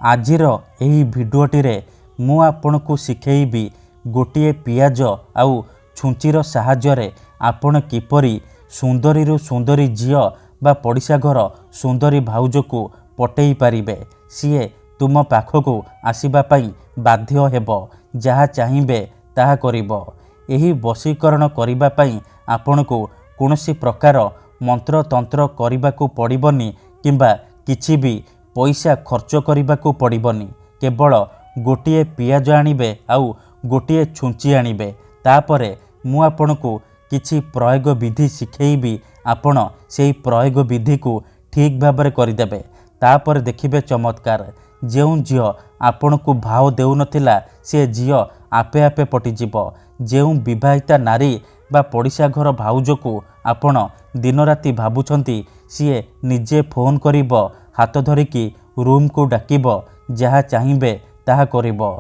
आजिर एही भिडियोटी मु आपनकु शिखेइबी गोटिए पियाज आउ छुंचीर साहाय्य आपण किपरि सुंदरी सुंदरी झियो बा पड़िशा घर सुंदरी भाउजको पटेई पारिबे। सीए तुम पाखकु आसीबा पई बाध्य हेबो, जहा चाहिबे ताहा करिबो। एही वशीकरण करिबा पई आपनकु कोनोसी प्रकार मंत्र तंत्र करिबाकु पड़िबनी किंबा किछि भी पैसा खर्च करिबाकु पड़िबनी। केवल गोटिए पियाज आनिबे आउ गोटिए छुंची आनिबे। तापरे मु आपनकु किछि प्रयोग विधि शिखेइबी, आपण सेही प्रयोग विधि को ठीक भाबरे करिदेबे। तापर देखिबे चमत्कार। जेउ झियो आपनकु भाव देउ नथिला से झियो आपे आपे पटिजिबो। जेउ विवाहिता नारी बा पड़िशा घर भाउजको आपण दिन राति भाबुछंती सीए निजे फोन करिबो, हाथ धरिकी रूम को डाकिबो, जहा चाहिबे ताहा करिबो।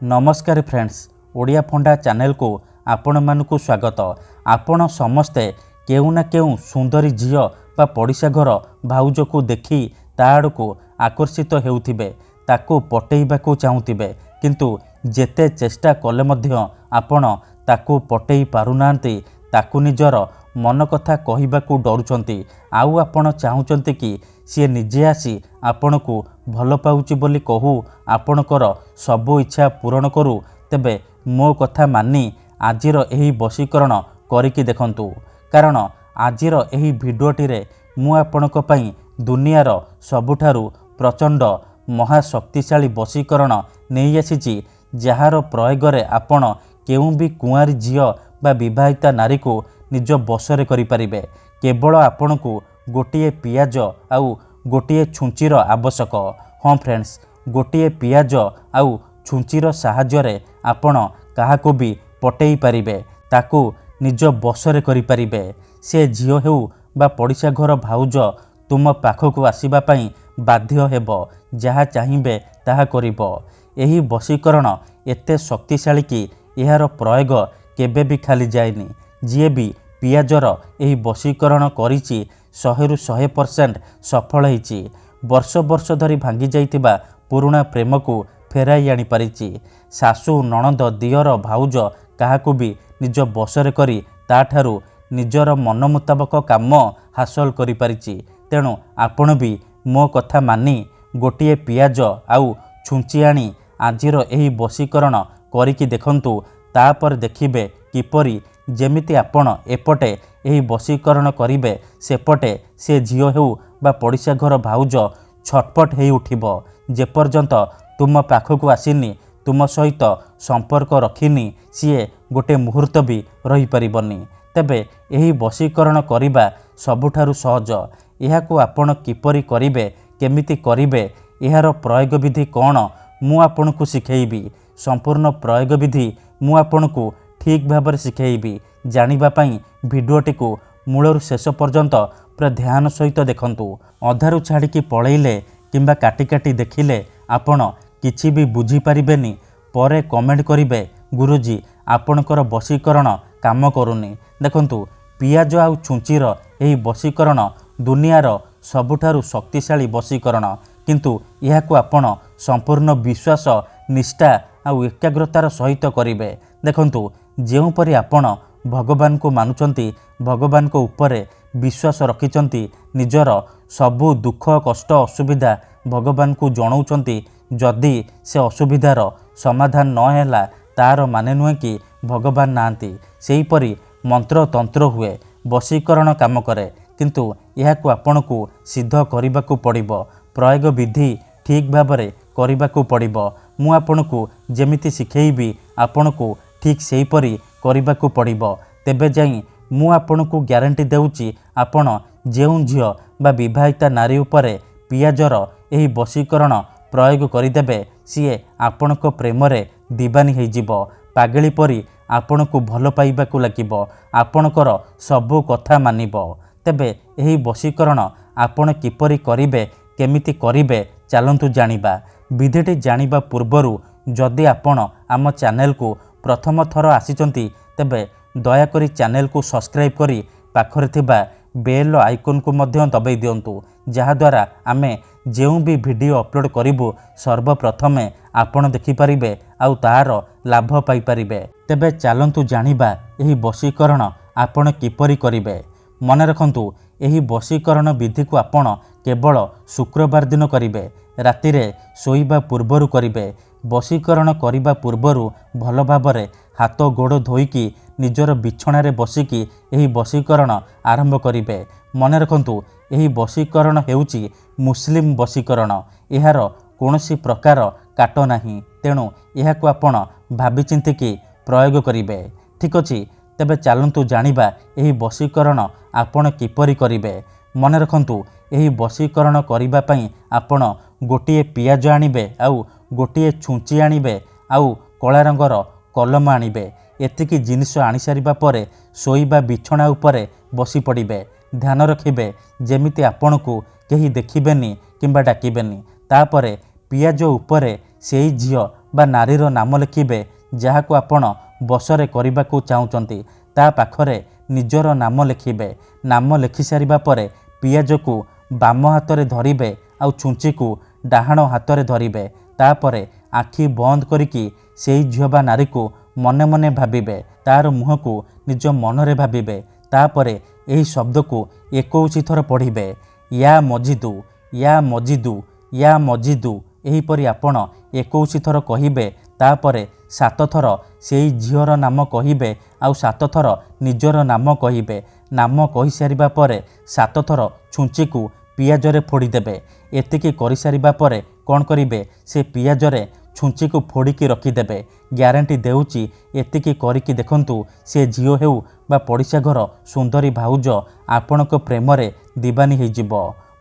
नमस्कार फ्रेंड्स, ओडिया फंडा चैनल को आपण मानकु स्वागत। आपण समस्ते केउ ना केउ सुंदरी झियो बा पड़िशा घर भाउजको देखी ताआडको आकर्षित हेउथिबे, ताको पटेइबाकू चाहुथिबे, किंतु जेते चेष्टा कले मध्य आपण ताको पटेई पारुनांती। ताकू निजर मन कथा कहिबाकू डरुचंती। आउ आपण चाहुचंती कि सी निजे आसी आपणकू भल पाउची बोली कहू, आपणकर सबु इच्छा पूरण करू। तेबे मो कथा मानी आजिर एही वशीकरण करिकी देखंतु, कारण आजिर एही भिडियोटी मु आपणक पई दुनियार सबुठारु प्रचंड महाशक्तिशाली वशीकरण नहीं आसीची, जार प्रयोगरे आपण केउ भी कुआरी झियो बा विवाहिता नारी को निज बसरे करि परिबे। केवल आपणकू गोटिए पियाज आउ गोटिए छुंचीर आवश्यक। हाँ फ्रेंड्स, गोटिए पियाज आउ छुंचीर साहाय्य आपण काहाको भी पटेई पारिबे, ताकू निज बसरे करि परिबे। से झियो हेउ बा पड़िशा घर भाउज तुम पाखकू आसीबा पई बाध्य हेबो, जहा चाहिबे ताहा करिबो। एही वशीकरण एते शक्तिशाली कि एहार प्रयोग केबे भी खाली जाएनी। जिए भी पियाजर एही वशीकरण करिछि 100% सफल होइछि। वर्ष वर्ष धरी भांगी जाइतिबा पुराणा प्रेम को फेराई आनी पारिछि। सासु नणंद दियर भाउज काहाकू भी निज बसरे करी ताठारू निजर मन मुताबक काम हासिल करि पारिछि। तेणु आपण भी मो कथा मानी गोटिए पियाज आउ छुंची आनी आजिर एही वशीकरण करिकी देखंतु। तापर देखिबे किपरि जेमिति आपण एपटे एही वशीकरण करिबे, सेपटे से झियो हेउ बा पड़िशा घर भाउज छटपट हेइ उठिबो। जेपर्यंत तुम पाखकू आसीनी, तुम सहित संपर्क रखिनी, सीए गोटे मुहूर्त भी रही परिबनी। तेबे एही वशीकरण करिबा सबुठारु सहज। एहाकू आपण किपरि करिबे, केमिति करिबे, एहार प्रयोग विधि कोन मु आपनकू शिखेइबी। संपूर्ण प्रयोग विधि मु आपनकू ठीक भाबरे शिखेइबी। जानिबा पई भिडियोटी को मूलरु शेष पर्यंत पूरा ध्यान सहित देखंतु। अधारु छाड़िकी पळेइले किंबा काटी काटी देखिले आपण किछि भी बुझी पारिबेनी। परे कमेंट करिबे गुरुजी आपणकर वशीकरण काम करूनी। देखंतु पियाज आउ छुंचीर एही वशीकरण दुनियार सबुठारु शक्तिशाली वशीकरण, किंतु एहाकू आपण संपूर्ण विश्वास निष्ठा आउ एकाग्रतार सहित करिबे। देखंतु जेउपरि आपण भगवान को मानुचंती, भगवान को उपरे विश्वास रखिचंती, निजर सबु दुख कष्ट असुविधा भगवान को जणाउचंती, जदि से असुविधार समाधान न हैला तार माने नुहे कि भगवान नांती। सेहीपरि मंत्र तंत्र हुए, वशीकरण काम करे, किंतु एहाकू आपणकू सिद्ध करिबाकू पड़िबो। प्रयोग विधि ठीक भाबरे करिबाकू पड़िबो। मु आपणकू जेमिति शिखेइबी आपणकू ठीक सेहीपरि करिबाकू पड़िबो। तेबे जाई मु आपणकू ग्यारंटी देउची, आपण जेउ झियो बा विवाहिता नारी उपरे पियाजर एही वशीकरण प्रयोग करिदेबे, सीए आपणक प्रेमरे दीवानी हेजिबो। पागली परी आपणकू भल पाइबाकू लागिबो, आपणकर सबु कथा मानिबो। तेबे एही वशीकरण आपण किपरि करिबे, केमिति करिबे, चलंतु जानिबा। विधिटी जानिबा पूर्वरु जदि आपण आम चैनल को प्रथम थर आसीचंती, तेबे दयाकरी चैनल को सब्सक्राइब करी पाखरे थिबा बेल आइकन को मध्य दबाई दियंतु, जहाद्वारा आमे ଯେଉଁ ବି ଭିଡ଼ିଓ ଅପଲୋଡ଼ କରିବୁ ସର୍ବପ୍ରଥମେ ଆପଣ ଦେଖିପାରିବେ ଆଉ ତାହାର ଲାଭ ପାଇପାରିବେ। ତେବେ ଚାଲନ୍ତୁ ଜାଣିବା ଏହି ବଶୀକରଣ ଆପଣ କିପରି କରିବେ। ମନେ ରଖନ୍ତୁ, ଏହି ବଶୀକରଣ ବିଧିକୁ ଆପଣ କେବଳ ଶୁକ୍ରବାର ଦିନ କରିବେ। ରାତିରେ ଶୋଇବା ପୂର୍ବରୁ କରିବେ। ବଶୀକରଣ କରିବା ପୂର୍ବରୁ ଭଲ ଭାବରେ ହାତ ଗୋଡ଼ ଧୋଇକି ନିଜର ବିଛଣାରେ ବସିକି ଏହି ବଶୀକରଣ ଆରମ୍ଭ କରିବେ। ମନେ ରଖନ୍ତୁ, ଏହି ବଶୀକରଣ ହେଉଛି ମୁସଲିମ ବଶୀକରଣ। ଏହାର କୌଣସି ପ୍ରକାର କାଟ ନାହିଁ, ତେଣୁ ଏହାକୁ ଆପଣ ଭାବିଚିନ୍ତିକି ପ୍ରୟୋଗ କରିବେ। ଠିକ୍ ଅଛି, ତେବେ ଚାଲନ୍ତୁ ଜାଣିବା ଏହି ବଶୀକରଣ ଆପଣ କିପରି କରିବେ। ମନେ ରଖନ୍ତୁ, ଏହି ବଶୀକରଣ କରିବା ପାଇଁ ଆପଣ ଗୋଟିଏ ପିଆଜ ଆଣିବେ, ଆଉ ଗୋଟିଏ ଛୁଞ୍ଚି ଆଣିବେ, ଆଉ କଳା ରଙ୍ଗର କଲମ ଆଣିବେ। ଏତିକି ଜିନିଷ ଆଣିସାରିବା ପରେ ଶୋଇବା ବିଛଣା ଉପରେ ବସି ପଡ଼ିବେ। ଧ୍ୟାନ ରଖିବେ ଯେମିତି ଆପଣଙ୍କୁ କେହି ଦେଖିବେନି କିମ୍ବା ଡାକିବେନି। ତାପରେ ପିଆଜ ଉପରେ ସେଇ ଝିଅ ବା ନାରୀର ନାମ ଲେଖିବେ ଯାହାକୁ ଆପଣ ବଶରେ କରିବାକୁ ଚାହୁଁଛନ୍ତି। ତା ପାଖରେ ନିଜର ନାମ ଲେଖିବେ। ନାମ ଲେଖିସାରିବା ପରେ ପିଆଜକୁ ବାମ ହାତରେ ଧରିବେ ଆଉ ଛୁଞ୍ଚିକୁ ଡାହାଣ ହାତରେ ଧରିବେ। ତାପରେ ଆଖି ବନ୍ଦ କରିକି ସେଇ ଝିଅ ବା ନାରୀକୁ ମନେ ମନେ ଭାବିବେ। ତାର ମୁହଁକୁ ନିଜ ମନରେ ଭାବିବେ। ତାପରେ ଏହି ଶବ୍ଦକୁ 21 ଥର ପଢ଼ିବେ। ୟା ମଜିଦୁ, ୟା ମଜିଦୁ, ୟା ମଜିଦୁ। ଏହିପରି ଆପଣ 21 ଥର କହିବେ। ତାପରେ 7 ଥର ସେଇ ଝିଅର ନାମ କହିବେ ଆଉ 7 ଥର ନିଜର ନାମ କହିବେ। ନାମ କହିସାରିବା ପରେ 7 ଥର ଛୁଞ୍ଚିକୁ ପିଆଜରେ ଫୋଡ଼ିଦେବେ। ଏତିକି କରିସାରିବା ପରେ କ'ଣ କରିବେ, ସେ ପିଆଜରେ ଛୁଞ୍ଚିକୁ ଫୋଡ଼ିକି ରଖିଦେବେ। ଗ୍ୟାରେଣ୍ଟି ଦେଉଛି, ଏତିକି କରିକି ଦେଖନ୍ତୁ, ସେ ଝିଅ ହେଉ ବା ପଡ଼ିଶା ଘର ସୁନ୍ଦରୀ ଭାଉଜ ଆପଣଙ୍କ ପ୍ରେମରେ ଦିବାନୀ ହେଇଯିବ।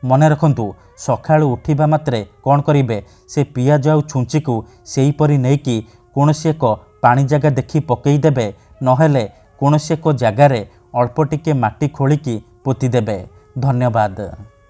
ମନେ ରଖନ୍ତୁ, ସକାଳୁ ଉଠିବା ମାତ୍ରେ କ'ଣ କରିବେ, ସେ ପିଆଜ ଆଉ ଛୁଞ୍ଚିକୁ ସେହିପରି ନେଇକି କୌଣସି ଏକ ପାଣି ଜାଗା ଦେଖି ପକାଇ ଦେବେ, ନହେଲେ କୌଣସି ଏକ ଜାଗାରେ ଅଳ୍ପ ଟିକେ ମାଟି ଖୋଳିକି ପୋତିଦେବେ। ଧନ୍ୟବାଦ।